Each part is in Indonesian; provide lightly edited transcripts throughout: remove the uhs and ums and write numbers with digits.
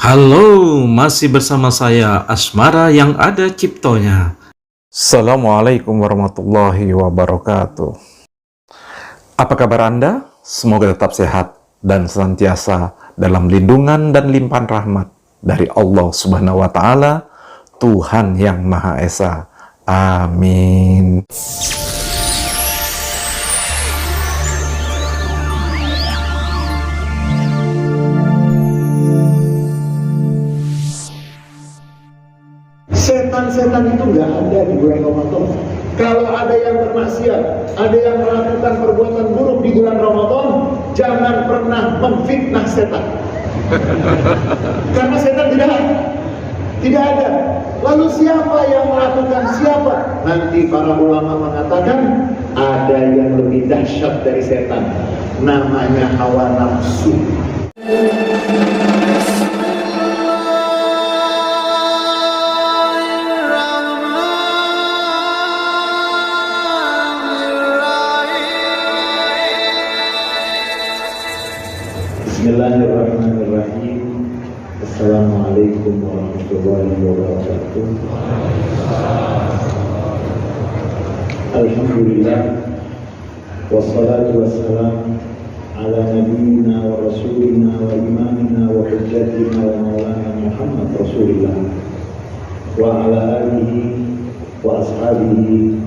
Halo, masih bersama saya Asmara yang ada ciptonya. Assalamualaikum warahmatullahi wabarakatuh. Apa kabar Anda? Semoga tetap sehat dan senantiasa dalam lindungan dan limpahan rahmat dari Allah Subhanahu wa Ta'ala, Tuhan yang Maha Esa. Amin. Setan-setan itu nggak ada di bulan Ramadan. Kalau ada yang bermaksiat, ada yang melakukan perbuatan buruk di bulan Ramadan, jangan pernah memfitnah setan. Karena setan tidak ada. Lalu siapa yang melakukan siapa? Nanti para ulama mengatakan ada yang lebih dahsyat dari setan. Namanya hawa nafsu. Bismillahirrahmanirrahim. Assalamualaikum warahmatullahi wabarakatuh. Alhamdulillah, wassalatu wassalam ala nabiyyina wa rasulina wa imamina wa hujjatina wa maulana Muhammad Rasulullah wa ala alihi wa ashabihi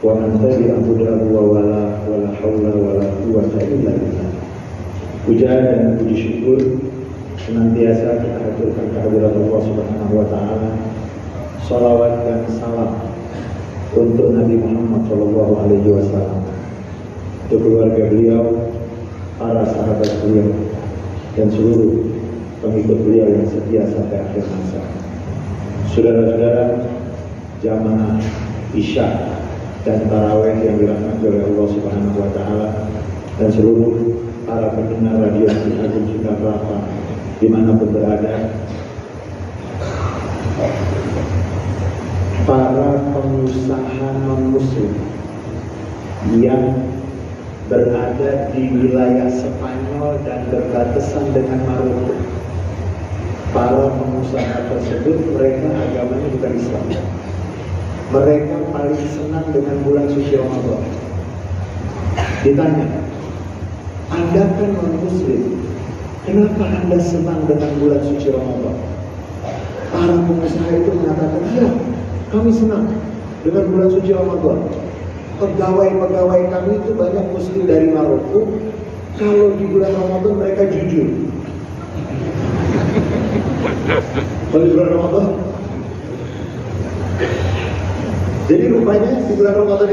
wa man tabi'a hudahu wa wala hawla wa la quwwata illa billah. Puja dan puji syukur senantiasa kita haturkan kehadirat Allah Subhanahu wa Ta'ala. Salawat dan salam untuk Nabi Muhammad Shallallahu Alaihi Wasallam, untuk keluarga beliau, para sahabat beliau, dan seluruh pengikut beliau yang setia sampai akhir masa. Saudara-saudara jamaah Isya dan tarawih yang dirahmati oleh Allah Subhanahu wa Ta'ala, dan seluruh para pendengar radio Agung Sunda dimanapun berada, para pengusaha non-muslim yang berada di wilayah Spanyol dan berbatasan dengan Maroko. Para pengusaha tersebut, mereka agamanya bukan Islam. Mereka paling senang dengan bulan suci Ramadan. Ditanya, Anda kan non-muslim, kenapa Anda senang dengan bulan suci Ramadan? Para pengusaha itu mengatakan, ya, kami senang dengan bulan suci Ramadan. Pegawai-pegawai kami itu banyak muslim dari Maroko. Kalau di bulan Ramadan mereka jujur. Kalau di bulan Ramadan, jadi rupanya di bulan Ramadan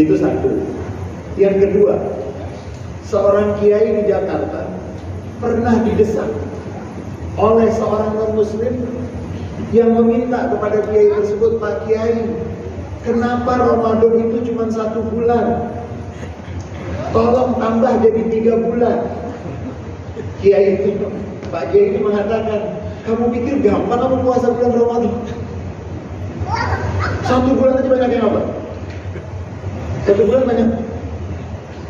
itu satu. Yang kedua, seorang kiai di Jakarta pernah didesak oleh seorang non-muslim yang meminta kepada kiai tersebut, Pak Kiai, kenapa Ramadan itu cuma 1 bulan? Tolong tambah jadi 3 bulan. Pak Kiai itu mengatakan, kamu pikir gampang kamu puasa bulan Ramadan? 1 bulan aja banyak yang apa? 1 bulan banyak.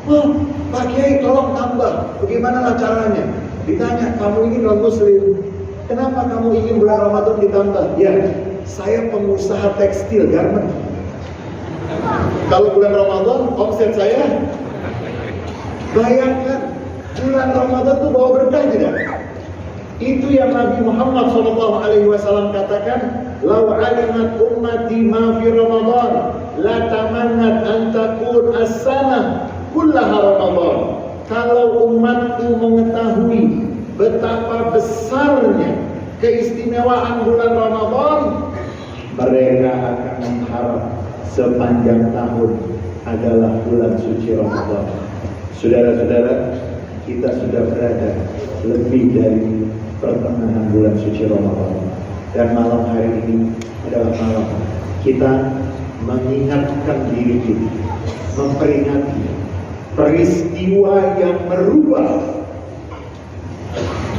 Oh, Pak Kiai tolong tambah, bagaimana lah caranya? Ditanya, kamu ini non-muslim, kenapa kamu ingin bulan Ramadan ditambah? Ya, saya pengusaha tekstil, garment. Kalau bulan Ramadan, omset saya, bayangkan, bulan Ramadan itu bawa berkah tidak? Itu yang Nabi Muhammad SAW katakan, "Lau alimat ummati ma fi Ramadan, la tamannat an takun as-sanah kullaha Ramadan." Kalau umatku mengetahui betapa besarnya keistimewaan bulan Ramadan, mereka akan mengharap sepanjang tahun adalah bulan suci Ramadan. Saudara-saudara, kita sudah berada lebih dari pertengahan bulan suci Ramadan, dan malam hari ini adalah malam kita mengingatkan diri kita, memperingati peristiwa yang merubah.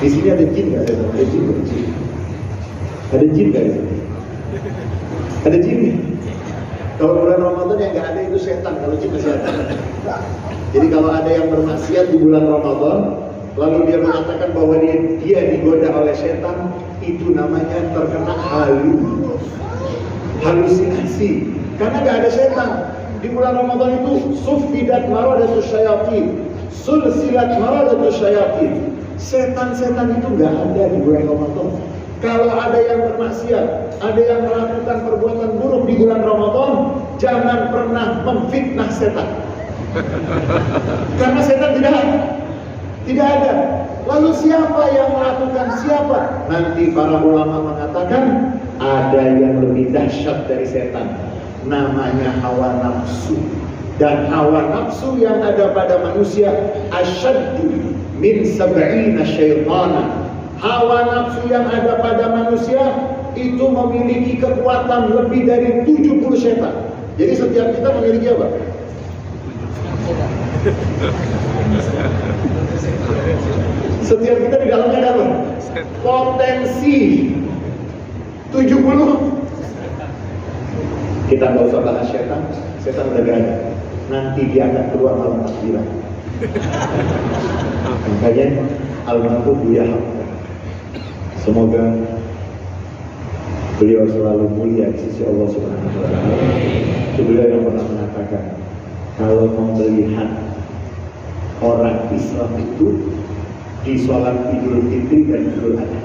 Di sini ada jin nggak? Ada jin nggak? Ada jin nggak? Ada jin nih. Kalau bulan Ramadan yang nggak ada itu setan, kalau jin masih ada. Jadi kalau ada yang bermaksiat di bulan Ramadan, lalu dia mengatakan bahwa dia digoda oleh setan, itu namanya terkena halusinasi. Karena gak ada setan. Di bulan Ramadan itu suffidat maradatus syayatin, sulsilat maradatus syayatin. Setan-setan itu gak ada di bulan Ramadan. Kalau ada yang bermaksiat, ada yang melakukan perbuatan buruk di bulan Ramadan, jangan pernah memfitnah setan. Karena setan tidak ada. Lalu siapa yang melakukan siapa? Nanti para ulama mengatakan ada yang lebih dahsyat dari setan, namanya hawa nafsu. Dan hawa nafsu yang ada pada manusia asyaddu min sab'ina syaitana. Hawa nafsu yang ada pada manusia itu memiliki kekuatan lebih dari 70 setan. Jadi setiap kita memiliki apa? Setiap kita di dalamnya ada apa? Potensi 70. Kita nggak usah bahas setan udah gak ada. Nanti dia akan keluar malam takbiran. Makanya almarhum Buya Hamka, semoga beliau selalu mulia di sisi Allah Subhanahu wa Ta'ala. Beliau yang pernah mengatakan, kalau mau melihat orang Islam itu di sholat Idul Fitri dan Idul Adha.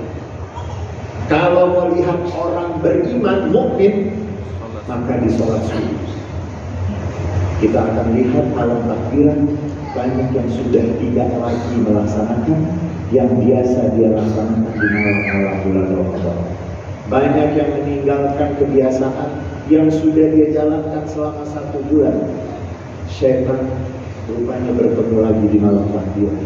Kalau melihat orang beriman mukmin, maka di sholat subuh. Kita akan lihat malam takbiran banyak yang sudah tidak lagi melaksanakan yang biasa dia laksanakan di malam-malam bulan Ramadan. Banyak yang meninggalkan kebiasaan yang sudah dia jalankan selama 1 bulan. Syaitan rupanya bertemu lagi di malam takbiran.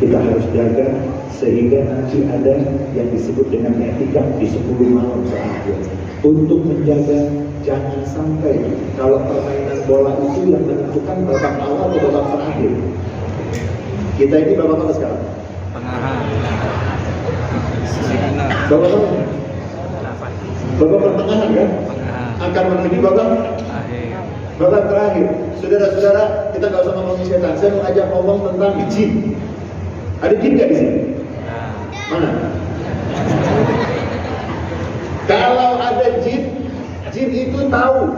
Kita harus jaga sehingga nanti ada yang disebut dengan etika di 10 malam terakhir. Untuk menjaga jangan sampai kalau permainan bola itu yang menentukan babak awal atau babak terakhir. Kita ini babak apa sekarang? Babak apa? Babak pertengahan kan? Akan menuju babak terakhir. Saudara-saudara, kita nggak usah ngomongin setan. Saya mau ajak ngomong tentang jin. Ada jin nggak di sini? Mana? Kalau ada jin itu tahu.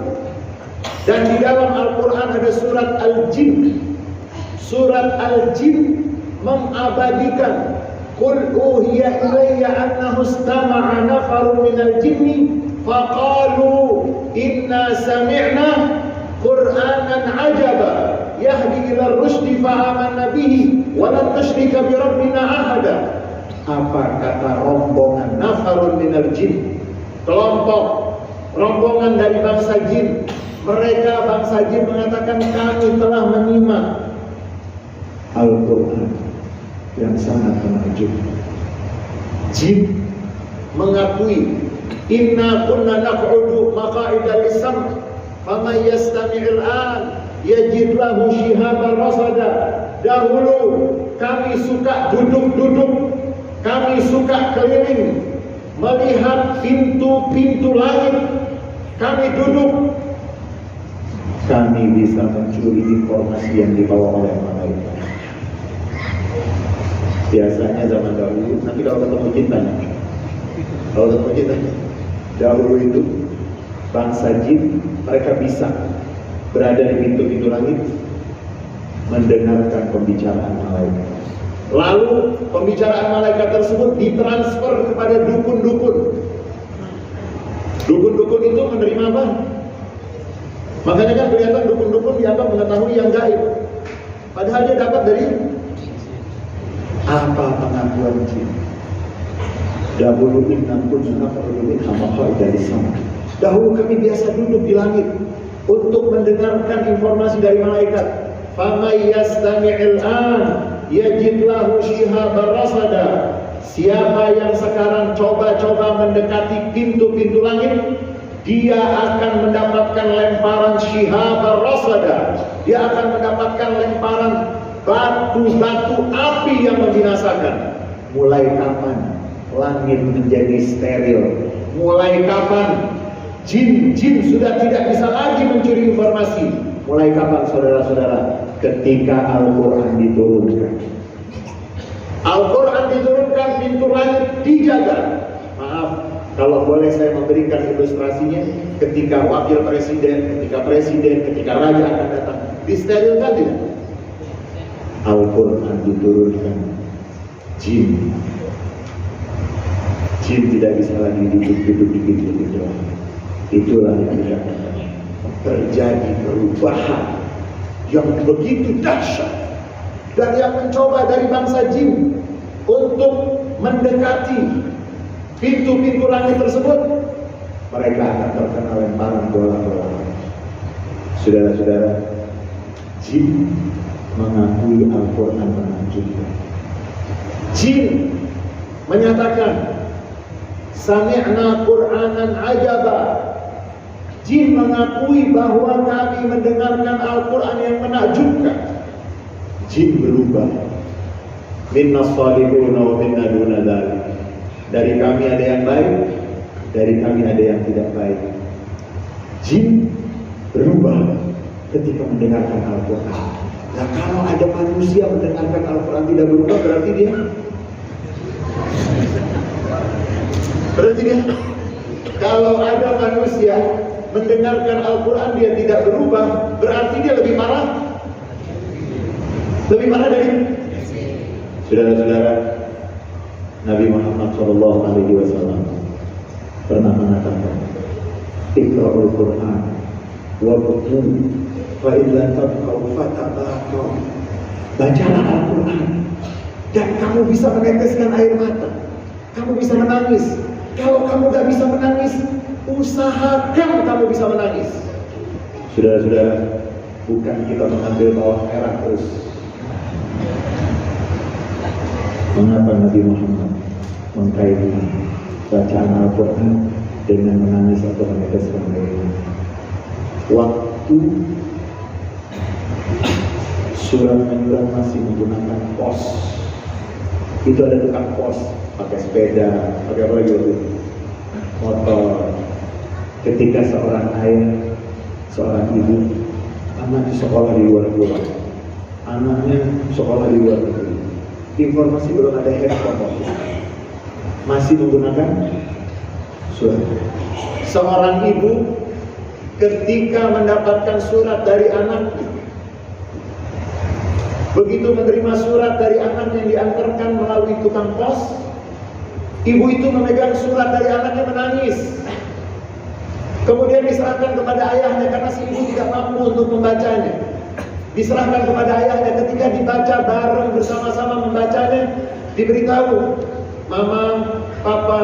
Dan di dalam Al-Quran ada surat Al-Jin. Surat Al-Jin mengabadikan, Qul uhiya ilayya annahu istama'a nafarun minal jinni faqalu inna sami'na Qur'anan ajaba yahdi ila rusydi fa'amanna bihi wa lan nusyrika bi rabbina ahada. Apa kata rombongan nafarun minal jin? Kelompok rombongan dari bangsa jin. Mereka bangsa jin mengatakan, kami telah menyimak Al-Quran yang sangat menakjubkan. Jin mengakui, inna kunna naq'udu maqa'ida lis-sam' faman yastami'il an yajid lahu shihaban rasada. Dahulu kami suka duduk-duduk, kami suka keliling melihat pintu-pintu langit. Kami duduk, kami bisa mencuri informasi yang dibawa oleh malaikat. Biasanya zaman dahulu, nanti kalau ketemu jin tanya. Kalau ketemu jin tanya. Dahulu itu bangsa jin, mereka bisa berada di pintu-pintu langit mendengarkan pembicaraan malaikat. Lalu pembicaraan malaikat tersebut ditransfer kepada dukun-dukun. Dukun-dukun itu menerima apa? Makanya kan kelihatan dukun-dukun dianggap mengetahui yang gaib. Padahal dia dapat dari apa pengakuan jin. Dahulu inna kunna naq'udu minha maq'ida lis-sam'. Dahulu kami biasa duduk di langit untuk mendengarkan informasi dari malaikat. Famay yastami'il an yajid lahu shihaban rasada. Siapa yang sekarang coba-coba mendekati pintu-pintu langit, dia akan mendapatkan lemparan shihaban rasada. Dia akan mendapatkan lemparan batu-batu api yang membinasakan. Mulai kapan langit menjadi steril? Mulai kapan jin-jin sudah tidak bisa lagi mencuri informasi? Mulai kapan, saudara-saudara? Ketika Al-Quran diturunkan. Al-Quran diturunkan, pintu langit dijaga. Maaf, kalau boleh saya memberikan ilustrasinya, ketika wakil presiden, ketika raja akan datang, disterilkan tidak? Al-Quran diturunkan, jin tidak bisa lagi duduk di pintu itu. Itulah yang dikatakan terjadi perubahan yang begitu dahsyat. Dan yang mencoba dari bangsa jin untuk mendekati pintu-pintu langit tersebut, mereka akan terkena lemparan bola-bola. Saudara-saudara, jin mengakui Al-Quran menakjubkan. Jin menyatakan, sami'na Qur'anan ajaba. Jin mengakui bahwa kami mendengarkan Al-Quran yang menakjubkan. Jin berubah. Minna salihuna wa minna duna dzalik. Dari kami ada yang baik, dari kami ada yang tidak baik. Jin berubah ketika mendengarkan Al-Quran. Nah, kalau ada manusia mendengarkan Al-Quran tidak berubah, berarti dia kalau ada manusia mendengarkan Al-Quran dia tidak berubah, berarti dia lebih marah dari saudara-saudara. Nabi Muhammad SAW pernah mengatakan, Iqra'ul Quran wabtu fa illa tabqaw fatabaqaw. Bacalah Al-Quran dan kamu bisa meneteskan air mata, kamu bisa menangis. Kalau kamu gak bisa menangis, usahakan kamu bisa menangis. Saudara-saudara, bukan kita mengambil bawah merah terus. Mengapa Nabi Muhammad mengkaitkan bacaan Al-Quran dengan menangis atau meneteskan air mata? Waktu surat Al-Quran masih menggunakan pos, itu ada tukang pos, pakai sepeda, pakai apa lagi waktu itu? Motor. Ketika seorang ayah, seorang ibu, anaknya sekolah di luar pulau, anaknya sekolah di luar negeri, informasi belum ada handphone, masih menggunakan surat. Seorang ibu ketika mendapatkan surat dari anaknya, begitu menerima surat dari anak yang diantarkan melalui tukang pos, ibu itu memegang surat dari anaknya menangis. Kemudian diserahkan kepada ayahnya karena si ibu tidak mampu untuk membacanya. Diserahkan kepada ayahnya, ketika dibaca bareng bersama-sama membacanya, diberitahu, Mama, Papa,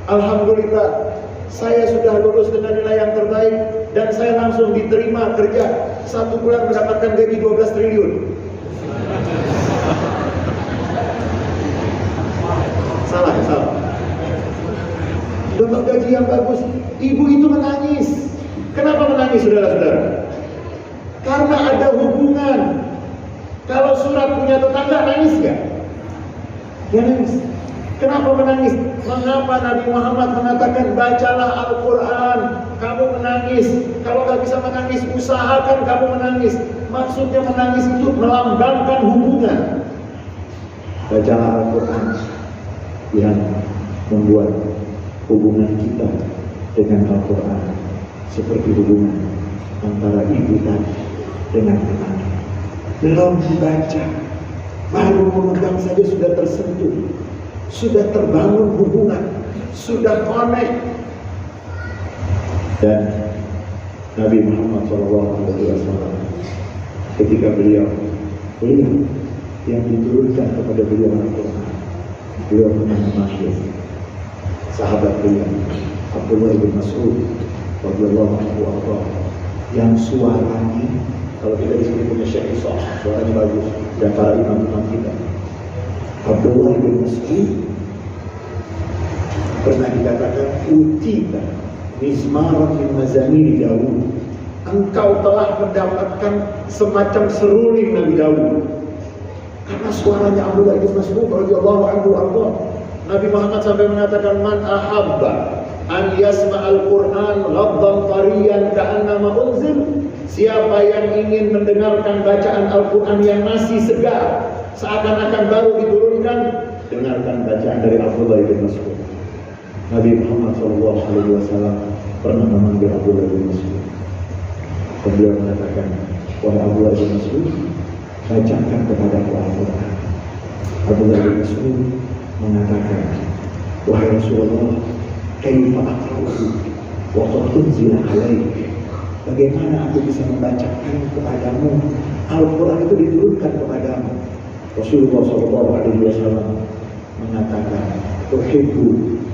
Alhamdulillah, saya sudah lulus dengan nilai yang terbaik dan saya langsung diterima kerja. 1 bulan mendapatkan gaji 12 triliun. Salah. Dapat gaji yang bagus, ibu itu menangis. Kenapa menangis, saudara-saudara? Karena ada hubungan. Kalau surat punya tetangga, nangis gak? Ya nangis. Kenapa menangis? Mengapa Nabi Muhammad mengatakan bacalah Al-Quran, kamu menangis. Kalau gak bisa menangis, usahakan kamu menangis. Maksudnya menangis itu melambangkan hubungan. Bacalah Al-Quran yang membuat hubungan kita dengan Al-Quran seperti hubungan antara ibu tadi dengan anak. Belum dibaca, baru memegang saja sudah tersentuh, sudah terbangun hubungan, sudah connect. Dan Nabi Muhammad SAW ketika beliau yang diturunkan kepada beliau Al-Quran, beliau pernah memanggil sahabat beliau Abdullah bin Mas'ud radhiyallahu anhu yang suaranya, kalau kita disini punya Syekh Isa, suaranya bagus, dan para imam-imam kita. Abdullah bin Mas'ud pernah dikatakan utita mizmaran min mazamir Daud, engkau telah mendapatkan semacam seruling Nabi Daud. Karena suaranya Abdullah bin Mas'ud radhiyallahu anhu Nabi Muhammad sampai mengatakan, man ahabba an yasma'al Qur'an ghaddan tariyan ka'annama unzil. Siapa yang ingin mendengarkan bacaan Al-Quran yang masih segar, seakan-akan baru diturunkan. Dengarkan bacaan dari Abdullah bin Mas'ud. Nabi Muhammad SAW pernah memanggil Abdullah bin Mas'ud. Dan beliau mengatakan, wahai Abdullah bin Mas'ud, bacakan kepada Al-Quran. Abdullah bin Mas'ud mengatakan, wahai Rasulullah, kaifa aqra'uhu wa qad unzila alaik. Bagaimana aku bisa membacakan kepadamu? Al-Quran itu diturunkan kepadamu. Rasulullah SAW mengatakan, uhibbu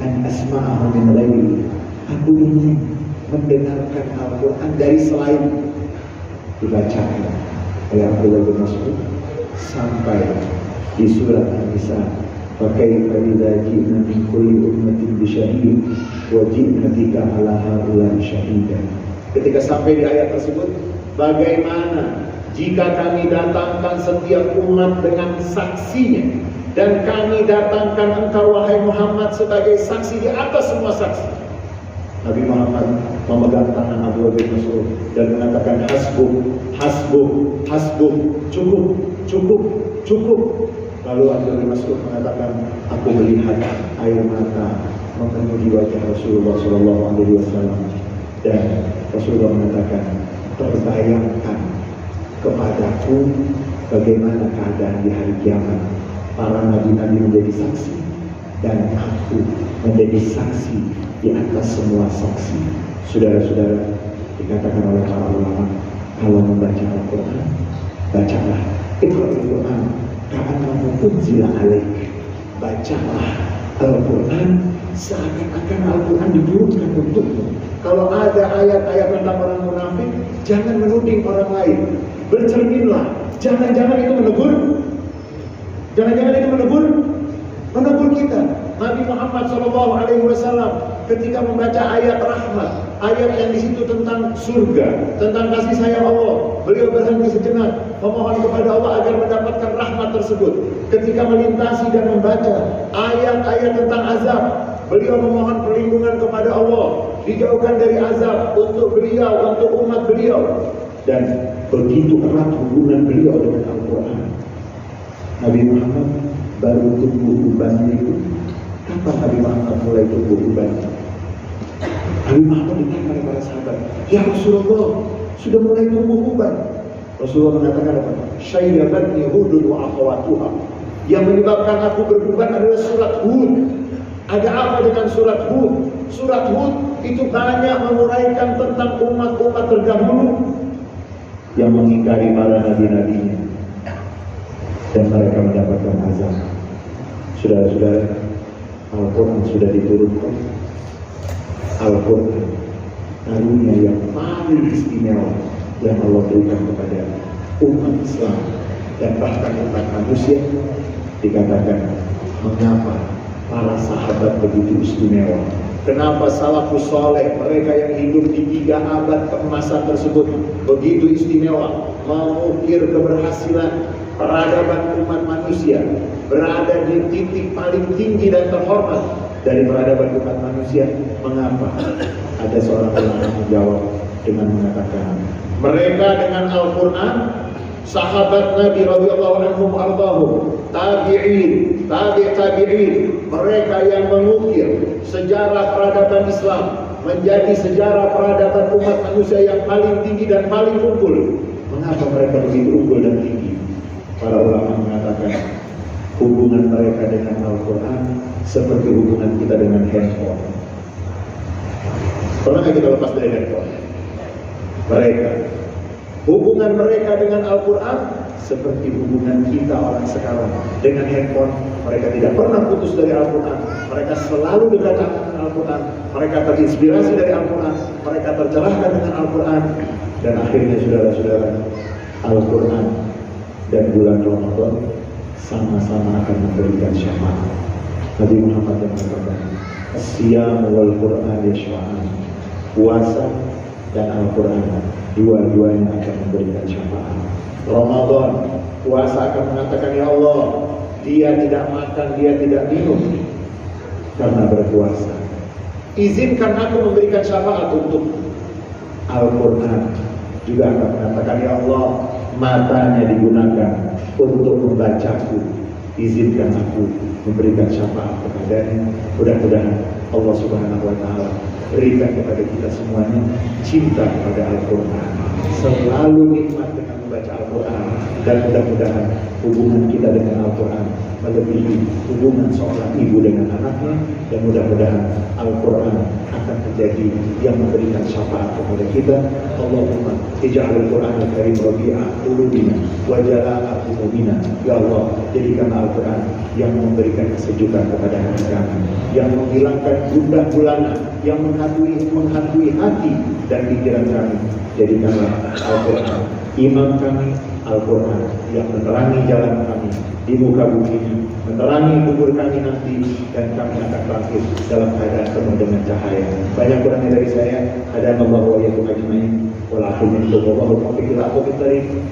an asma'ahu min ghairi. Aku ingin mendengarkan Al-Quran dari selain. Dibacakan oleh Abdullah bin Mas'ud sampai di surat An-Nisa. Fakaifa idza ji'na min kulli ummatin bi syahid wa ji'na bika 'ala haula'i syahida. Ketika sampai di ayat tersebut, bagaimana jika kami datangkan setiap umat dengan saksinya, dan kami datangkan engkau wahai Muhammad sebagai saksi di atas semua saksi. Nabi Muhammad memegang tangan Abdullah bin Mas'ud dan mengatakan, hasbuk, hasbuk, hasbuk, cukup, cukup, cukup. Lalu Abdullah bin Mas'ud mengatakan, aku melihat air mata memenuhi wajah Rasulullah SAW. Dan Rasulullah mengatakan, terbayangkan kepadaku bagaimana keadaan di hari kiamat. Para nabi-nabi menjadi saksi dan aku menjadi saksi di atas semua saksi. Saudara-saudara, dikatakan oleh para ulama, kalau membaca Al-Quran, bacalah Iqra'ul Quran ka'annahu unzila alaik. Bacalah Al-Quran seakan-akan Al-Quran diturunkan untukmu. Kalau ada ayat-ayat tentang orang munafik, jangan menuding orang lain. Bercerminlah, jangan-jangan itu menegur. Jangan-jangan itu menegur kita. Nabi Muhammad SAW ketika membaca ayat rahmat, ayat yang di situ tentang surga, tentang kasih sayang Allah, beliau berhenti sejenak, memohon kepada Allah agar mendapatkan rahmat tersebut. Ketika melintasi dan membaca ayat-ayat tentang azab, beliau memohon perlindungan kepada Allah, dijauhkan dari azab untuk beliau, untuk umat beliau. Dan begitu erat hubungan beliau dengan Al-Quran. Nabi Muhammad baru tumbuh ubannya itu. Kapan Nabi Muhammad mulai tumbuh ubannya? Nabi Muhammad ditanya oleh para sahabat, ya Rasulullah, sudah mulai tumbuh uban. Rasulullah mengatakan apa? Syayyabatni Hudun wa akhawatuha. Yang menyebabkan aku beruban adalah surat Hud. Ada apa dengan surat Hud? Surat Hud itu banyak menguraikan tentang umat-umat terdahulu yang mengingkari para nabi-nabinya, dan mereka mendapatkan azab. Saudara-saudara, Al-Quran sudah diturunkan. Al-Quran karunia yang paling istimewa yang Allah berikan kepada umat Islam dan bahkan umat manusia. Dikatakan, mengapa para sahabat begitu istimewa? Kenapa salafus soleh, mereka yang hidup di 3 abad keemasan tersebut begitu istimewa, mengukir keberhasilan peradaban umat manusia, berada di titik paling tinggi dan terhormat dari peradaban umat manusia? Mengapa? Ada seorang ulama menjawab dengan mengatakan, mereka dengan Al-Quran, sahabat Nabi radhiyallahu anhum ardhahum, tabi'in, tabi'in, mereka yang mengukir sejarah peradaban Islam menjadi sejarah peradaban umat manusia yang paling tinggi dan paling unggul. Mengapa mereka begitu unggul dan tinggi? Para ulama mengatakan, hubungan mereka dengan Al-Quran seperti hubungan kita dengan handphone. Pernah kita lepas dari handphone? Mereka, hubungan mereka dengan Al-Quran seperti hubungan kita orang sekarang dengan handphone. Mereka tidak pernah putus dari Al-Quran. Mereka selalu dekat dengan Al-Quran. Mereka terinspirasi dari Al-Quran. Mereka tercerahkan dengan Al-Quran. Dan akhirnya saudara-saudara, Al-Quran dan bulan Ramadan sama-sama akan memberikan syafaat. Nabi Muhammad yang mengatakan, As-siyam wal Quran yashfa'an. Puasa dan Al-Quran, dua-duanya akan memberikan syafaat. Ramadan, puasa akan mengatakan, ya Allah, dia tidak makan, dia tidak minum karena berpuasa. Izinkan aku memberikan syafaat untuk Al-Quran juga akan mengatakan, ya Allah, matanya digunakan untuk membacaku. Izinkan aku memberikan syafaat kepadanya. Mudah-mudahan Allah Subhanahu wa Ta'ala berikan kepada kita semuanya cinta kepada Al-Quran, selalu nikmat dengan membaca Al-Quran, dan mudah-mudahan hubungan kita dengan Al-Quran melebihi hubungan seorang ibu dengan anaknya, dan mudah-mudahan Al-Quran akan menjadi yang memberikan syafaat kepada kita. Allahumma ij'alil Qur'an al-Karim rabi'a qulubina wa jala'a qulubina. Ya Allah, jadikan Al-Quran yang memberikan kesejukan kepada hati kami, yang menghilangkan gundah gulana, yang menghantui hati dan pikiran kami. Jadikanlah Al-Quran imam kami, Al-Quran yang menerangi jalan kami di muka bumi ini, menerangi kubur kami nanti, dan kami akan bangkit dalam keadaan penuh dengan cahaya. Banyak kurangnya dari saya. Hadanallahu wa iyyakum ajmain.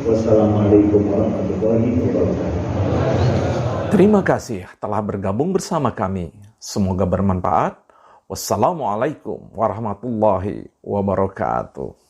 Wassalamualaikum warahmatullahi wabarakatuh. Terima kasih telah bergabung bersama kami. Semoga bermanfaat. Wassalamualaikum warahmatullahi wabarakatuh.